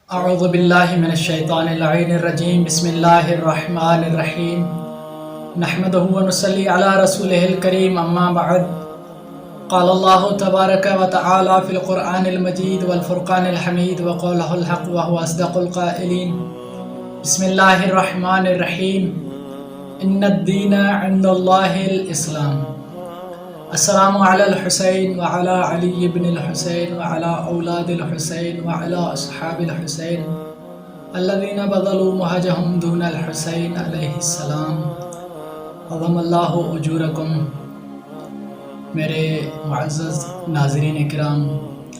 اعوذ باللہ من الشیطان اللعین الرجیم بسم اللہ الرحمن الرحیم نحمدہ ونصلی علی رسولہ الکریم اما بعد قال اللہ تبارک و تعالی فی القرآن المجید والفرقان الحمید وقولہ الحق وهو اصدق القائلین بسم اللہ الرحمن الرحیم ان الدین عند اللہ الاسلام السلام علی الحسین وعلی علی بن الحسین وعلی اولاد الحسین وعلی اصحاب الحسین الذین بذلوا مہجہم دون الحسین علیہ السلام عظم اللہ اجورکم۔ میرے معزز ناظرین اکرام،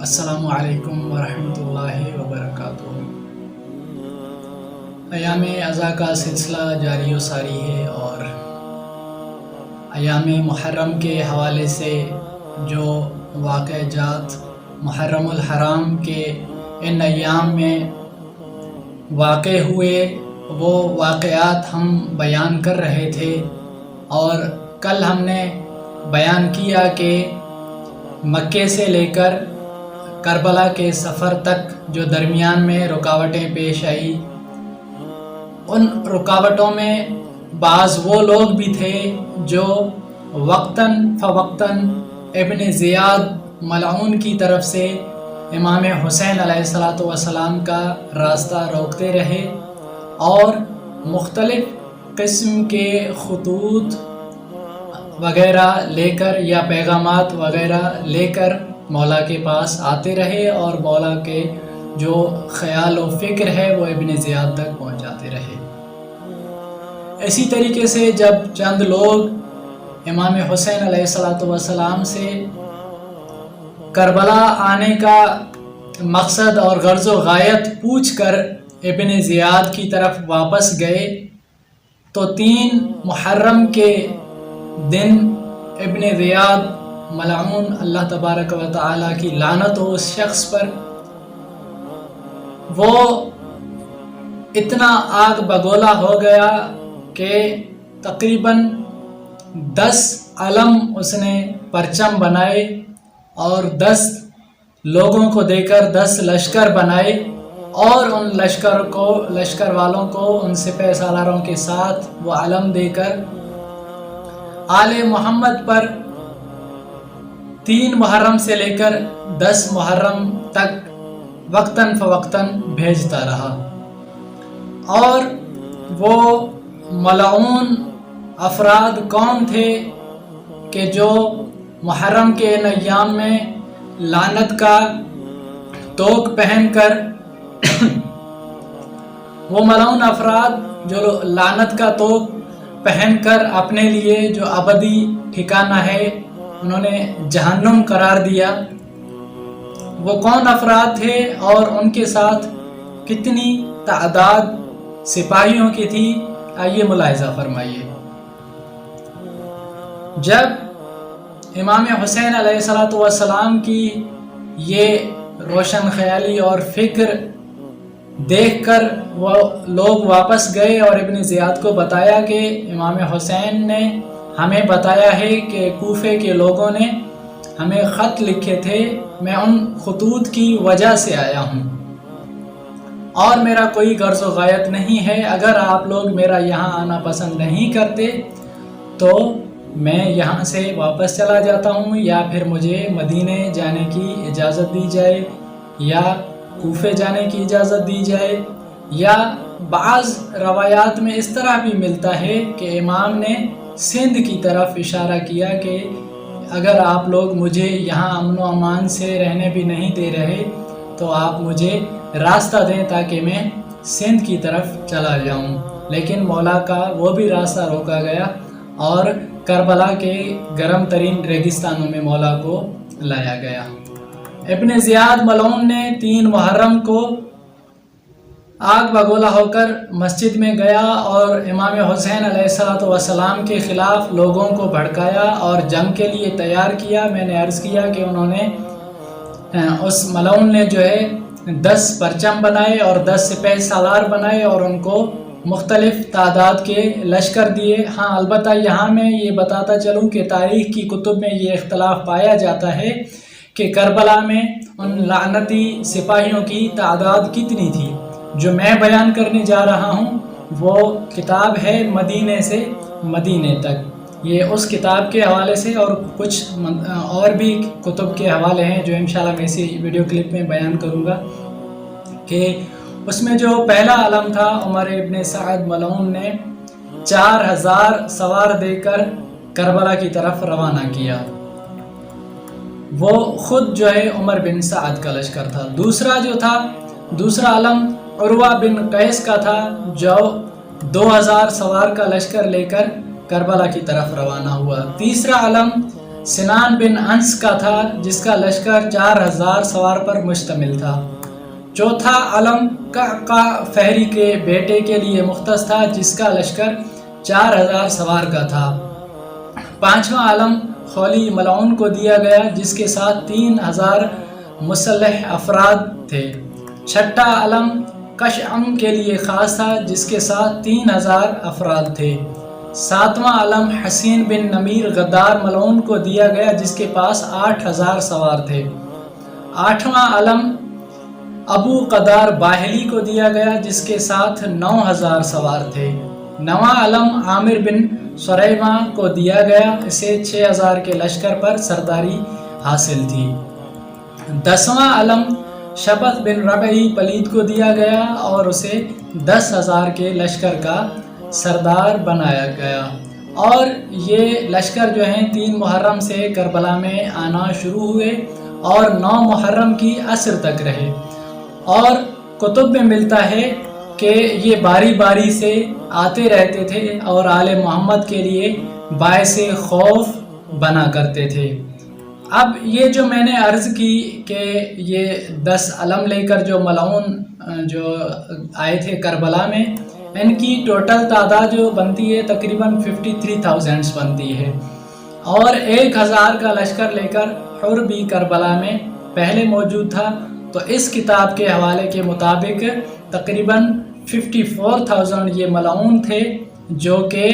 السلام علیکم ورحمۃ اللہ وبرکاتہ۔ ایام عزا کا سلسلہ جاری و ساری ہے اور ایام محرم کے حوالے سے جو واقعات محرم الحرام کے ان ایام میں واقع ہوئے وہ واقعات ہم بیان کر رہے تھے، اور کل ہم نے بیان کیا کہ مکے سے لے کر کربلا کے سفر تک جو درمیان میں رکاوٹیں پیش آئی، ان رکاوٹوں میں بعض وہ لوگ بھی تھے جو وقتاً فوقتاً ابن زیاد ملعون کی طرف سے امام حسین علیہ السلام کا راستہ روکتے رہے اور مختلف قسم کے خطوط وغیرہ لے کر یا پیغامات وغیرہ لے کر مولا کے پاس آتے رہے، اور مولا کے جو خیال و فکر ہے وہ ابن زیاد تک پہنچاتے رہے۔ اسی طریقے سے جب چند لوگ امام حسین علیہ السلام سے کربلا آنے کا مقصد اور غرض و غایت پوچھ کر ابن زیاد کی طرف واپس گئے، تو 3 محرم کے دن ابن زیاد ملعون اللہ تبارک و تعالی کی لعنت ہو اس شخص پر، وہ اتنا آگ بگولا ہو گیا کہ تقریباً 10 علم اس نے پرچم بنائے اور 10 لوگوں کو دے کر 10 لشکر بنائے، اور ان لشکر والوں کو ان سپہ سالاروں کے ساتھ وہ علم دے کر آل محمد پر 3 محرم سے لے کر 10 محرم تک وقتاً فوقتاً بھیجتا رہا۔ اور وہ ملعون افراد کون تھے کہ جو محرم کے ان ایام میں لعنت کا توق پہن کر وہ ملعون افراد جو لعنت کا توق پہن کر اپنے لیے جو ابدی ٹھکانہ ہے انہوں نے جہنم قرار دیا، وہ کون افراد تھے اور ان کے ساتھ کتنی تعداد سپاہیوں کی تھی، آئیے ملاحظہ فرمائیے۔ جب امام حسین علیہ السلام کی یہ روشن خیالی اور فکر دیکھ کر وہ لوگ واپس گئے اور ابن زیاد کو بتایا کہ امام حسین نے ہمیں بتایا ہے کہ کوفے کے لوگوں نے ہمیں خط لکھے تھے، میں ان خطوط کی وجہ سے آیا ہوں اور میرا کوئی غرض و غایت نہیں ہے۔ اگر آپ لوگ میرا یہاں آنا پسند نہیں کرتے تو میں یہاں سے واپس چلا جاتا ہوں، یا پھر مجھے مدینے جانے کی اجازت دی جائے یا کوفے جانے کی اجازت دی جائے، یا بعض روایات میں اس طرح بھی ملتا ہے کہ امام نے سندھ کی طرف اشارہ کیا کہ اگر آپ لوگ مجھے یہاں امن و امان سے رہنے بھی نہیں دے رہے تو آپ مجھے راستہ دیں تاکہ میں سندھ کی طرف چلا جاؤں، لیکن مولا کا وہ بھی راستہ روکا گیا اور کربلا کے گرم ترین ریگستانوں میں مولا کو لایا گیا۔ ابن زیاد ملعون نے 3 محرم کو آگ بگولا ہو کر مسجد میں گیا اور امام حسین علیہ السلام کے خلاف لوگوں کو بھڑکایا اور جنگ کے لیے تیار کیا۔ میں نے عرض کیا کہ انہوں نے اس ملعون نے جو ہے 10 پرچم بنائے اور 10 سپہ سالار بنائے اور ان کو مختلف تعداد کے لشکر دیے۔ ہاں البتہ یہاں میں یہ بتاتا چلوں کہ تاریخ کی کتب میں یہ اختلاف پایا جاتا ہے کہ کربلا میں ان لعنتی سپاہیوں کی تعداد کتنی تھی۔ جو میں بیان کرنے جا رہا ہوں وہ کتاب ہے مدینے سے مدینے تک۔ یہ اس کتاب کے حوالے سے اور کچھ اور بھی کتب کے حوالے ہیں جو انشاءاللہ میں اسی ویڈیو کلپ میں بیان کروں گا، کہ اس میں جو پہلا علم تھا عمر ابن سعد ملعون نے 4000 سوار دے کر کربلا کی طرف روانہ کیا۔ وہ خود جو ہے عمر بن سعد کا لشکر تھا۔ دوسرا علم عروہ بن قیس کا تھا جو 2000 سوار کا لشکر لے کر کربلا کی طرف روانہ ہوا۔ تیسرا علم سنان بن انس کا تھا جس کا لشکر 4000 سوار پر مشتمل تھا۔ چوتھا علم قعقاع فہری کے بیٹے کے لیے مختص تھا جس کا لشکر 4000 سوار کا تھا۔ پانچواں علم خولی ملعون کو دیا گیا جس کے ساتھ 3000 مسلح افراد تھے۔ چھٹا علم کشعم کے لیے خاص تھا جس کے ساتھ 3000 افراد تھے۔ ساتواں علم حسین بن نمیر غدار ملعون کو دیا گیا جس کے پاس 8000 سوار تھے۔ آٹھواں علم ابو قدار باہلی کو دیا گیا جس کے ساتھ 9000 سوار تھے۔ نواں علم عامر بن سریمہ کو دیا گیا، اسے 6000 کے لشکر پر سرداری حاصل تھی۔ 10واں علم شبت بن ربعی پلید کو دیا گیا اور اسے 10,000 کے لشکر کا سردار بنایا گیا، اور یہ لشکر جو ہیں 3 محرم سے کربلا میں آنا شروع ہوئے اور 9 محرم کی عصر تک رہے۔ اور کتب میں ملتا ہے کہ یہ باری باری سے آتے رہتے تھے اور آل محمد کے لیے باعث خوف بنا کرتے تھے۔ اب یہ جو میں نے عرض کی کہ یہ 10 علم لے کر جو ملعون جو آئے تھے کربلا میں، ان کی ٹوٹل تعداد جو بنتی ہے تقریباً 53,000 بنتی ہے، اور 1000 کا لشکر لے کر حر بھی کربلا میں پہلے موجود تھا۔ تو اس کتاب کے حوالے کے مطابق تقریباً 54,000 یہ ملعون تھے جو کہ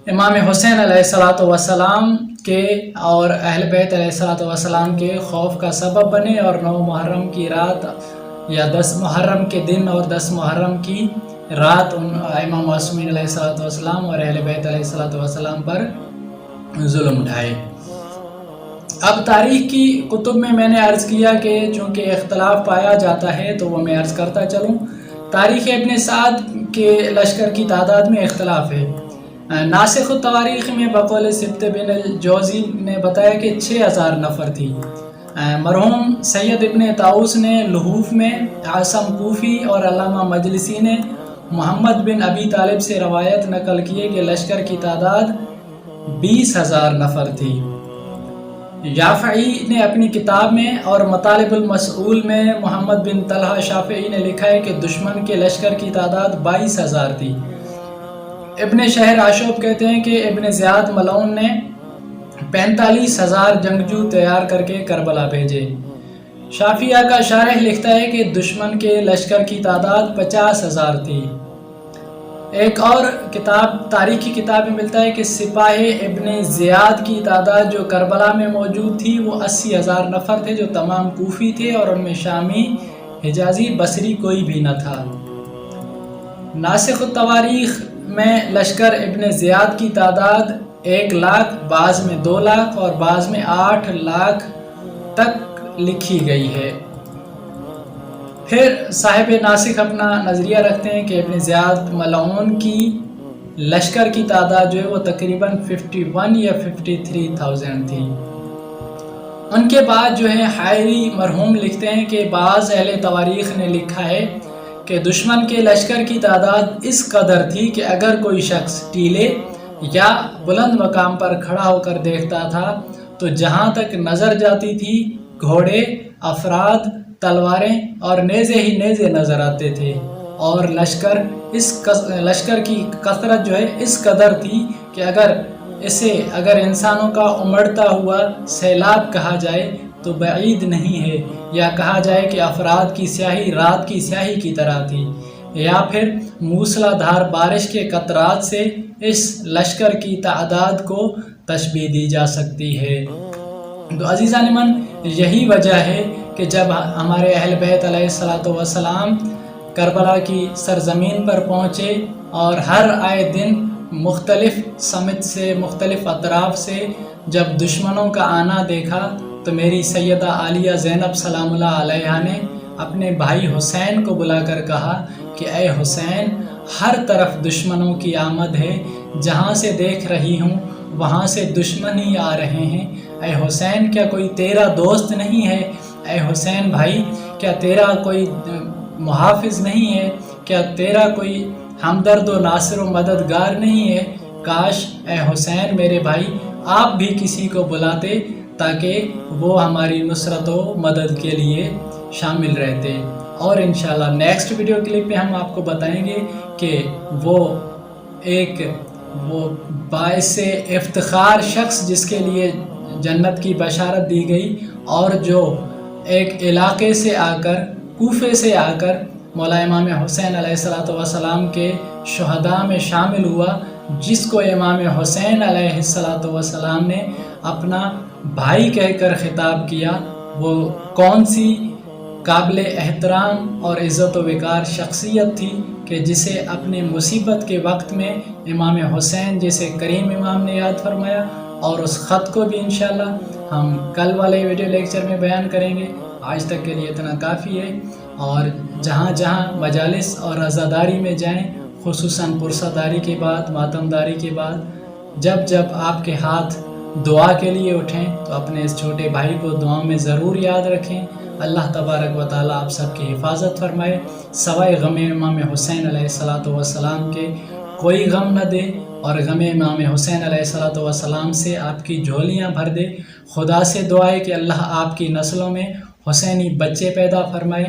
امام حسین علیہ السلام کے اور اہل بیت علیہ السلام کے خوف کا سبب بنے، اور 9 محرم کی رات یا 10 محرم کے دن اور 10 محرم کی رات ان امام معصومین علیہ السلام اور اہل بیت علیہ السلام پر ظلم اٹھائے۔ اب تاریخ کی کتب میں نے عرض کیا کہ چونکہ اختلاف پایا جاتا ہے تو وہ میں عرض کرتا چلوں۔ تاریخ ابن سعد کے لشکر کی تعداد میں اختلاف ہے۔ ناسخ التواریخ میں بقول سبت بن الجوزی نے بتایا کہ 6000 نفر تھی۔ مرحوم سید ابن طاؤس نے لحوف میں، عاصم کوفی اور علامہ مجلسی نے محمد بن ابی طالب سے روایت نقل کیے کہ لشکر کی تعداد 20,000 نفر تھی۔ یافعی نے اپنی کتاب میں اور مطالب المسئول میں محمد بن طلحہ شافعی نے لکھا ہے کہ دشمن کے لشکر کی تعداد 22,000 تھی۔ ابن شہر عاشوب کہتے ہیں کہ ابن زیاد ملعون نے 45,000 جنگجو تیار کر کے کربلا بھیجے۔ شافعیہ کا شارح لکھتا ہے کہ دشمن کے لشکر کی تعداد 50,000 تھی۔ ایک اور کتاب تاریخی کتاب میں ملتا ہے کہ سپاہ ابن زیاد کی تعداد جو کربلا میں موجود تھی وہ 80,000 نفر تھے، جو تمام کوفی تھے اور ان میں شامی، حجازی، بصری کوئی بھی نہ تھا۔ ناسخ التواریخ میں لشکر ابن زیاد کی تعداد 1 لاکھ، بعض میں 2 لاکھ اور بعض میں 8 لاکھ تک لکھی گئی ہے۔ پھر صاحب ناسخ اپنا نظریہ رکھتے ہیں کہ ابن زیاد ملعون کی لشکر کی تعداد جو ہے وہ تقریباً 51 یا 53,000 تھی۔ ان کے بعد جو ہے حائری مرحوم لکھتے ہیں کہ بعض اہل تواریخ نے لکھا ہے کہ دشمن کے لشکر کی تعداد اس قدر تھی کہ اگر کوئی شخص ٹیلے یا بلند مقام پر کھڑا ہو کر دیکھتا تھا تو جہاں تک نظر جاتی تھی گھوڑے، افراد، تلواریں اور نیزے ہی نیزے نظر آتے تھے، اور لشکر کی کثرت جو ہے اس قدر تھی کہ اگر انسانوں کا امڑتا ہوا سیلاب کہا جائے تو بعید نہیں ہے، یا کہا جائے کہ افراد کی سیاہی رات کی سیاہی کی طرح تھی، یا پھر موسلا دھار بارش کے قطرات سے اس لشکر کی تعداد کو تشبیہ دی جا سکتی ہے۔ تو عزیزان من، یہی وجہ ہے کہ جب ہمارے اہل بیت علیہ الصلوۃ والسلام کربلا کی سرزمین پر پہنچے اور ہر آئے دن مختلف سمت سے، مختلف اطراف سے جب دشمنوں کا آنا دیکھا تو میری سیدہ عالیہ زینب سلام اللہ علیہا نے اپنے بھائی حسین کو بلا کر کہا کہ اے حسین، ہر طرف دشمنوں کی آمد ہے، جہاں سے دیکھ رہی ہوں وہاں سے دشمن ہی آ رہے ہیں۔ اے حسین، کیا کوئی تیرا دوست نہیں ہے؟ اے حسین بھائی، کیا تیرا کوئی محافظ نہیں ہے؟ کیا تیرا کوئی ہمدرد و ناصر و مددگار نہیں ہے؟ کاش اے حسین میرے بھائی آپ بھی کسی کو بلاتے تاکہ وہ ہماری نصرت و مدد کے لیے شامل رہتے۔ اور انشاءاللہ نیکسٹ ویڈیو کلپ میں ہم آپ کو بتائیں گے کہ وہ باعث افتخار شخص جس کے لیے جنت کی بشارت دی گئی، اور جو ایک علاقے سے آ کر، کوفے سے آ کر مولا امام حسین علیہ الصلوۃ والسلام کے شہداء میں شامل ہوا، جس کو امام حسین علیہ الصلوۃ والسلام نے اپنا بھائی کہہ کر خطاب کیا، وہ کون سی قابل احترام اور عزت و وقار شخصیت تھی کہ جسے اپنے مصیبت کے وقت میں امام حسین جیسے کریم امام نے یاد فرمایا، اور اس خط کو بھی انشاءاللہ ہم کل والے ویڈیو لیکچر میں بیان کریں گے۔ آج تک کے لیے اتنا کافی ہے، اور جہاں جہاں مجالس اور عزاداری میں جائیں، خصوصاً پرساداری کے بعد، ماتمداری کے بعد، جب جب آپ کے ہاتھ دعا کے لیے اٹھیں تو اپنے اس چھوٹے بھائی کو دعا میں ضرور یاد رکھیں۔ اللہ تبارک و تعالیٰ آپ سب کی حفاظت فرمائے، سوائے غم امام حسین علیہ الصلوۃ والسلام کے کوئی غم نہ دے، اور غم امام حسین علیہ الصلوۃ والسلام سے آپ کی جھولیاں بھر دے۔ خدا سے دعا ہے کہ اللہ آپ کی نسلوں میں حسینی بچے پیدا فرمائے۔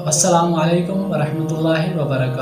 السلام علیکم ورحمۃ اللہ وبرکاتہ۔